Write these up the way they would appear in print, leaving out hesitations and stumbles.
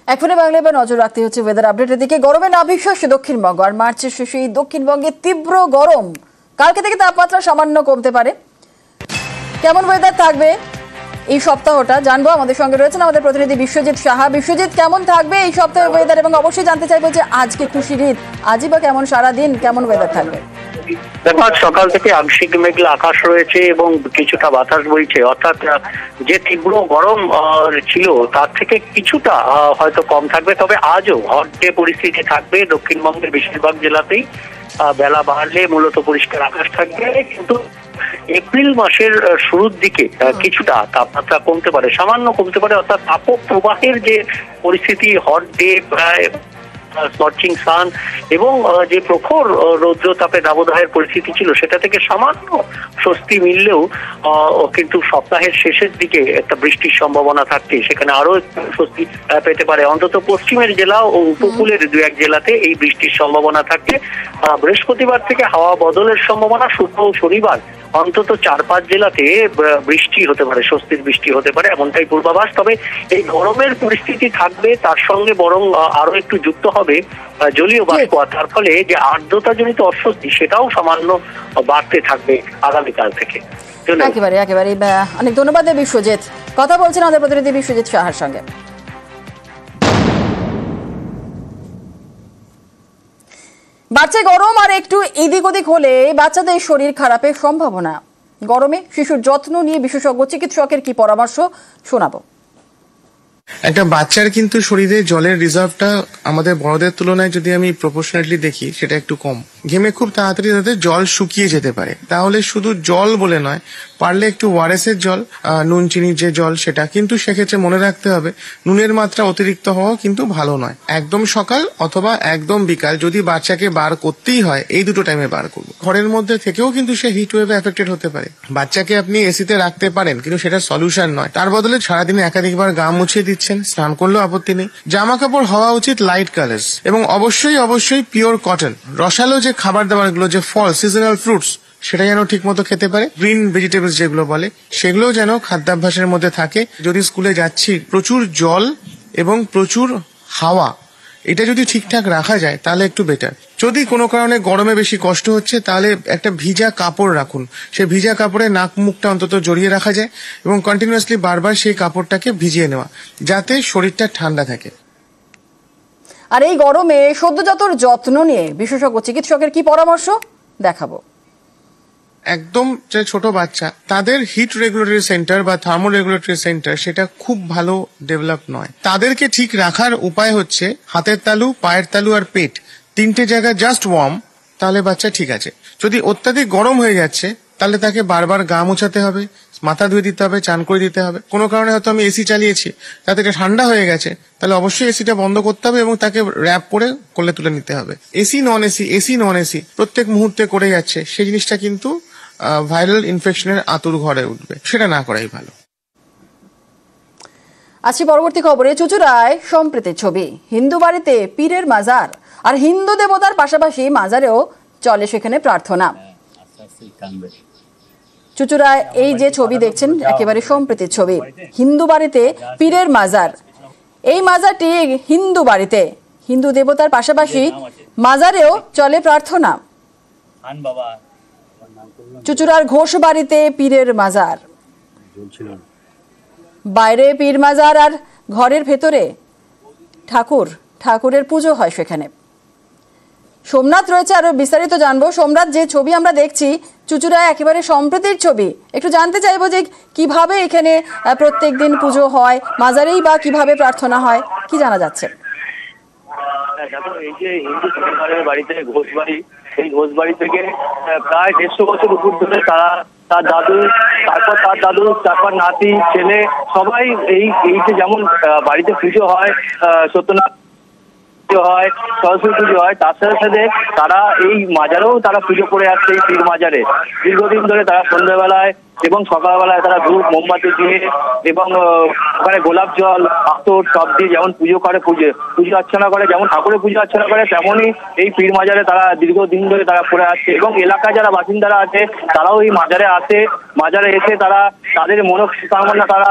এখনই বাংলা এবার নজর রাখতে হচ্ছে ওয়েদার আপডেটের দিকে। গরমে নাভিশ্বাস দক্ষিণবঙ্গ, আর মার্চের শেষে দক্ষিণবঙ্গে তীব্র গরম। কালকে থেকে তাপমাত্রা সামান্য কমতে পারে। কেমন ওয়েদার থাকবে এই সপ্তাহটা জানবো। আমাদের সঙ্গে রয়েছেন আমাদের প্রতিনিধি বিশ্বজিৎ সাহা। বিশ্বজিৎ, কেমন থাকবে এই সপ্তাহে ওয়েদার, এবং অবশ্যই জানতে চাইবো যে আজকে খুশির ঈদ, আজই বা কেমন সারাদিন কেমন ওয়েদার থাকবে? দেখো, আজ সকাল থেকে আংশিক মেঘলা আকাশ রয়েছে এবং কিছুটা বাতাস বইছে, অর্থাৎ যে তীব্র গরম ছিল তার থেকে কিছুটা হয়তো কম থাকবে। তবে আজও হট ডে পরিস্থিতি থাকবে দক্ষিণবঙ্গের বেশিরভাগ জেলাতেই। বেলা বাড়লে মূলত পরিষ্কার আকাশ থাকবে, কিন্তু এপ্রিল মাসের শুরুর দিকে কিছুটা তাপমাত্রা কমতে পারে, সামান্য কমতে পারে। অর্থাৎ তাপপ্রবাহের যে পরিস্থিতি, হট ডে, স্কচিং সান এবং যে প্রখর রৌদ্র তাপে দাবদাহের পরিস্থিতি ছিল, সেটা থেকে সামান্য স্বস্তি মিললেও কিন্তু সপ্তাহের শেষের দিকে একটা বৃষ্টির সম্ভাবনা থাকছে। সেখানে আরো স্বস্তি পেতে পারে অন্তত পশ্চিমের জেলা ও উপকূলের দু এক জেলাতে এই বৃষ্টির সম্ভাবনা থাকছে। বৃহস্পতিবার থেকে হাওয়া বদলের সম্ভাবনা, শুক্র ও শনিবার অন্তত 4-5 জেলাতে বৃষ্টি হতে পারে, স্বস্তির বৃষ্টি হতে পারে, এমনটাই পূর্বাভাস। তবে এই গরমের পরিস্থিতি থাকবে, তার সঙ্গে বরং আরো একটু যুক্ত হবে জলীয় বাষ্প, তার ফলে যে আর্দ্রতা জনিত অস্বস্তি সেটাও সামান্য বাড়তে থাকবে আগামীকাল থেকে। একেবারে অনেক ধন্যবাদ বিশ্বজিৎ। কথা বলছেন আমাদের প্রতিনিধি বিশ্বজিৎ সাহার সঙ্গে। বাচ্চা গরম আর একটু এদিক ওদিক হলে বাচ্চাদের শরীর খারাপের সম্ভাবনা। গরমে শিশুর যত্ন নিয়ে বিশেষজ্ঞ চিকিৎসকের কি পরামর্শ শোনাবো। একটা বাচ্চার কিন্তু শরীরে জলের রিজার্ভটা আমাদের বড়দের তুলনায় যদি আমি প্রপোর্শনালি দেখি, সেটা একটু কম। ঘেমে খুব তাড়াতাড়ি তাদের জল শুকিয়ে যেতে পারে। তাহলে শুধু জল বলে নয়, পারলে একটু ওআরএস এর জল, নুন চিনির যে জল, সেটা কিন্তু সেক্ষেত্রে মনে রাখতে হবে নুনের মাত্রা অতিরিক্ত হওয়া কিন্তু ভালো নয়। একদম সকাল অথবা একদম বিকাল, যদি বাচ্চাকে বার করতেই হয় এই দুটো টাইমে বার করবো। ঘরের মধ্যে থেকেও কিন্তু সে হিট ওয়েভে এফেক্টেড হতে পারে। বাচ্চাকে আপনি এসিতে রাখতে পারেন, কিন্তু সেটা সলিউশন নয়। তার বদলে সারাদিনে একাধিকবার গা মুছিয়ে দিচ্ছেন, স্নান করলেও আপত্তি নেই। জামা কাপড় হওয়া উচিত লাইট কালার্স, এবং অবশ্যই পিওর কটন। রসালো যে খাবার দাবার গুলো, যে ফল সিজনাল ফ্রুটস, সেটা যেন ঠিক মতো খেতে পারে। গ্রিন ভেজিটেবলস যেগুলো বলে, সেগুলো যেন খাদ্যাভ্যাসের মধ্যে থাকে। যদি স্কুলে যাচ্ছি, প্রচুর জল এবং প্রচুর হাওয়া, এটা যদি ঠিকঠাক রাখা যায় তাহলে একটু বেটার। যদি কোনো কারণে গরমে বেশি কষ্ট হচ্ছে, তাহলে একটা ভিজা কাপড় রাখুন। সেই ভিজা কাপড়ে নাক মুখটা অন্তত জড়িয়ে রাখা যায়, এবং কন্টিনিউয়াসলি বারবার সেই কাপড়টাকে ভিজিয়ে নেওয়া, যাতে শরীরটা ঠান্ডা থাকে। আর এই গরমে সদ্যজাতর যত্ন নিয়ে বিশেষজ্ঞ চিকিৎসকের কি পরামর্শ দেখাবো। একদম যে ছোট বাচ্চা, তাদের হিট রেগুলেটরি সেন্টার বা থার্মো রেগুলেটরি সেন্টার সেটা খুব ভালো ডেভেলপ নয়। তাদেরকে ঠিক রাখার উপায় হচ্ছে হাতের তালু, পায়ের তালু আর পেট, তিনটে জায়গা জাস্ট ওয়ার্ম, তাহলে বাচ্চা ঠিক আছে। যদি অত্যাধিক গরম হয়ে যাচ্ছে, তাহলে তাকে বারবার গা মোছাতে হবে, মাথা ধুয়ে দিতে হবে, চান করে দিতে হবে। কোনো কারণে হয়তো আমি এসি চালিয়েছি, তাতে এটা ঠান্ডা হয়ে গেছে, তাহলে অবশ্যই এসিটা বন্ধ করতে হবে এবং তাকে র্যাপ করে কোলে তুলে নিতে হবে। এসি নন এসি প্রত্যেক মুহূর্তে করে যাচ্ছে, সেই জিনিসটা কিন্তু ভাইরাল ইনফেকশনের আতুর ঘরে উঠবে, সেটা না করাই ভালো। আজকে পরবর্তী খবরে চুচুড়ায় সম্প্রীতির ছবি। হিন্দু বাড়িতে পীরের মাজার, আর হিন্দু দেবতার পাশাপাশি মাজারেও চলে সেখানে প্রার্থনা। চুচুড়ায় এই যে ছবি দেখছেন, একেবারে সম্প্রীতির ছবি। হিন্দু বাড়িতে পীরের মাজার, এই মাজারটি হিন্দু বাড়িতে হিন্দু দেবতার পাশাপাশি মাজারেও চলে প্রার্থনা। চুচুড়ার ঘোষ বাড়িতে পীরের মাজার, বাইরে পীর মাজার আর ঘরের ভেতরে ঠাকুরের পুজো হয় সেখানে। সোমনাথ রয়েছে, আরো বিস্তারিত জানবো। সোমনাথ, যে ছবি আমরা দেখছি চুচুড়ায় একেবারে সম্প্রীতির ছবি, একটু জানতে চাইবো যে কিভাবে এখানে প্রত্যেক দিন পুজো হয়, মাজারেই বা কিভাবে প্রার্থনা হয়, কি জানা যাচ্ছে? এই যে হিন্দু পরিবারের বাড়িতে ঘোষবাড়ি, এই ঘোষবাড়ি থেকে প্রায় 150 বছর উপর ধরে তার দাদু, তারপর নাতি, ছেলে, সবাই এই যে যেমন বাড়িতে পুজো হয়, সত্যনারায়ণ হয়, সরস্বতী পুজো হয়, তার সাথে সাথে তারা এই মাজারেও তারা পুজো করে আসছে। এই পীর মাজারে দীর্ঘদিন ধরে তারা সন্ধ্যাবেলায় এবং সকালবেলায় তারা ধূপ মোমবাতি দিয়ে এবং ওখানে গোলাপ জল আতর সব দিয়ে যেমন পুজো করে পুজো অর্চনা করে, যেমন ঠাকুরের পুজো অর্চনা করে, তেমনই এই পীর মাজারে তারা দীর্ঘদিন ধরে তারা পড়ে আসছে। এবং এলাকায় যারা বাসিন্দারা আছে তারাও এই মাজারে আসে, মাজারে এসে তারা তাদের মনস্কামনা তারা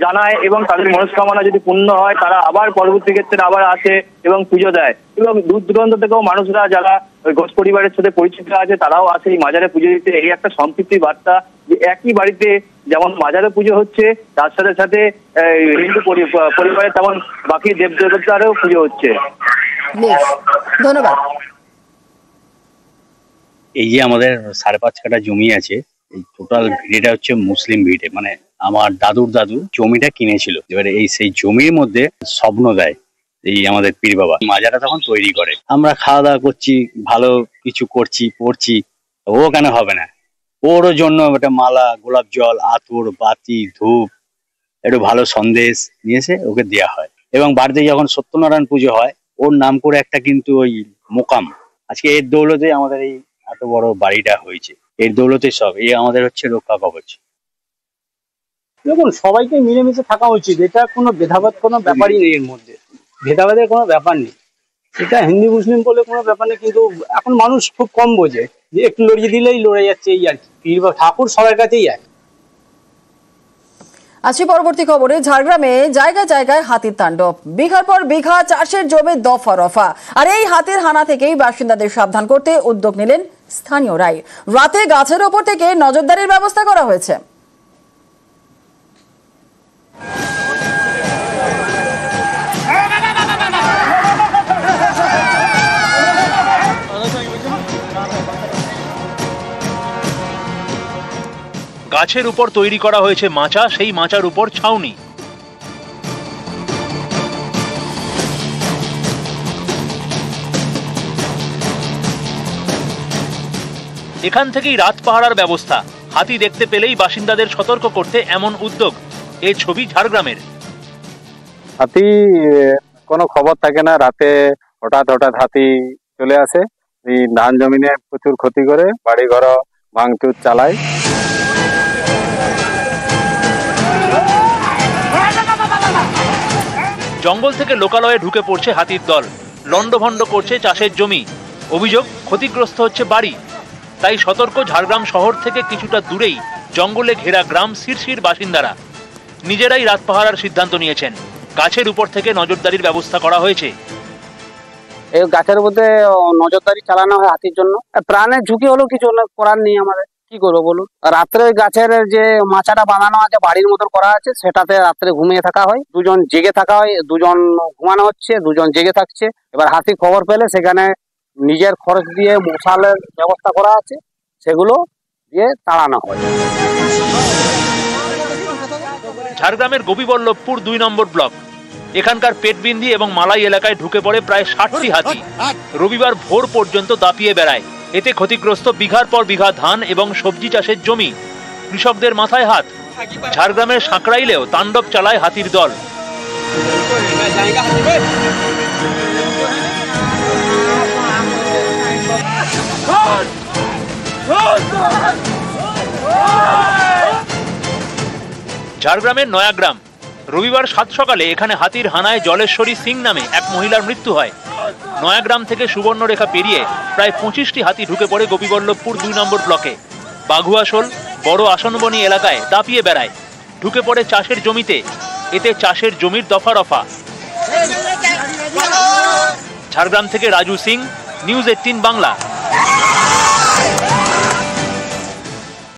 জানায় এবং তাদের মনস্কামনা যদি পূর্ণ হয় তারা আবার পরবর্তী ক্ষেত্রে আবার আসে এবং পুজো দেয়। এবং দূর দূরান্ত থেকেও মানুষরা যারা ঘোষ পরিবারের সাথে পরিচিত আছে তারাও আসে এই মাজারে পুজো দিতে। এই একটা সম্পৃক্তি বার্তা যে একই বাড়িতে যেমন মাজারে পুজো হচ্ছে তার সাথে সাথে হিন্দু পরিবারে তেমন বাকি দেব দেবতারও পুজো হচ্ছে। ধন্যবাদ। এই যে আমাদের 5.5 কাঠা জমি আছে, এই টোটাল ভিড়েটা হচ্ছে মুসলিম ভিড়ে, মানে আমার দাদুর দাদু জমিটা কিনেছিল। এবারে এই সেই জমির মধ্যে স্বপ্ন দেয় এই আমাদের পীর বাবা, মাজারা তখন তৈরি করে। আমরা খাওয়া দাওয়া করছি, ভালো কিছু করছি, পড়ছি, ও কেন হবে না, ওরও জন্য একটা মালা, গোলাপ জল, আতর, বাতি, ধূপ, একটু ভালো সন্দেশ নিয়ে এসে ওকে দেওয়া হয়। এবং বাড়িতে যখন সত্যনারায়ণ পুজো হয় ওর নাম করে একটা কিন্তু ওই মোকাম, আজকে এর দৌলতে আমাদের এই এত বড় বাড়িটা হয়েছে, এর দৌলতে সব এই আমাদের হচ্ছে রক্ষা কবচ। দেখুন, সবাইকে মিলেমিশে থাকা উচিত, এটা কোনো ভেদাভেদ কোনো ব্যাপারই নেই, এর মধ্যে ভেদাভেদের কোনো ব্যাপার নেই। এটা হিন্দু মুসলিম বলে কোনো ব্যাপার নেই, কিন্তু এখন মানুষ খুব কম বোঝে যে একটু লড়িয়ে দিলেই লড়ে যাচ্ছে, এই আর কি। পীর বা ঠাকুর সবার কাছেই এক। আছি পরবর্তী খবরে। ঝাড়গ্রামে জায়গায় জায়গায় হাতির তাণ্ডব, বিঘার পর বিঘা চাষের জমি দফা রফা। আর এই হাতির হানা থেকেই বাসিন্দাদের সাবধান করতে উদ্যোগ নিলেন স্থানীয়রাই। রাতে গাছের ওপর থেকে নজরদারির ব্যবস্থা করা হয়েছে। গাছের উপর তৈরি করা হয়েছে মাচা, সেই মাচার উপর ছাউনি। এখান থেকেই রাত পাহারার ব্যবস্থা। হাতি দেখতে পেলেই বাসিন্দাদের সতর্ক করতে এমন উদ্যোগ। এই ছবি ঝাড়গ্রামের। হাতি কোনো খবর থাকে না, রাতে হঠাৎ হাতি চলে আসে, এই ধান জমিনে প্রচুর ক্ষতি করে, বাড়ি ঘর ভাঙচুর চালায়। জঙ্গল থেকে লোকালয়ে ঢুকে পড়ছে হাতির দল, লন্ডভন্ড করছে চাষের জমি। অভিযোগ, ক্ষতিগ্রস্ত হচ্ছে বাড়ি। তাই সতর্ক ঝাড়গ্রাম শহর থেকে কিছুটা দূরেই জঙ্গলে ঘেরা গ্রাম শিরশির বাসিন্দারা। নিজেরাই রাত পাহারার সিদ্ধান্ত নিয়েছেন। গাছের উপর থেকে নজরদারির ব্যবস্থা করা হয়েছে। এই গাছের মধ্যে নজরদারি চালানো হয় হাতির জন্য। প্রাণের ঝুঁকি হলেও কিছু করার নেই আমাদের, কি করবো বলুন। রাত্রে গাছের যে মাচাটা বানানো আছে, বাড়ির মতন করা আছে, সেটাতে রাত্রে ঘুমিয়ে থাকা হয়। দুজন জেগে থাকা হয়, দুজন ঘুমানো হচ্ছে, দুজন জেগে থাকছে। এবার হাতি খবর পেলে সেখানে নিজের খরচ দিয়ে মশালের ব্যবস্থা করা আছে, সেগুলো দিয়ে তাড়ানো হয়। ঝাড়গ্রামের গোপীবল্লভপুর 2 নম্বর ব্লক। এখানকার পেটবিন্দি এবং মালাই এলাকায় ঢুকে পড়ে প্রায় 60টি হাতি। রবিবার ভোর পর্যন্ত দাপিয়ে বেড়ায়। এতে ক্ষতিগ্রস্ত বিঘার পর বিঘা ধান এবং সবজি চাষের জমি। কৃষকদের মাথায় হাত। ঝাড়গ্রামের সাঁকরাইলেও তাণ্ডব চালায় হাতির দল। ঝাড়গ্রামের নয়াগ্রাম। রবিবার 7 সকালে এখানে হাতির হানায় জলেশ্বরী সিং নামে এক মহিলার মৃত্যু হয়। নয়াগ্রাম থেকে সুবর্ণরেখা পেরিয়ে প্রায় 25টি হাতি ঢুকে পড়ে গোপীবল্লভপুর 2 নম্বর ব্লকে। বাঘুয়াশোল, বড় আসনবনী এলাকায় দাপিয়ে বেড়ায়, ঢুকে পড়ে চাষের জমিতে। এতে চাষের জমির দফা রফা। ঝাড়গ্রাম থেকে রাজু সিং, নিউজ 18 বাংলা।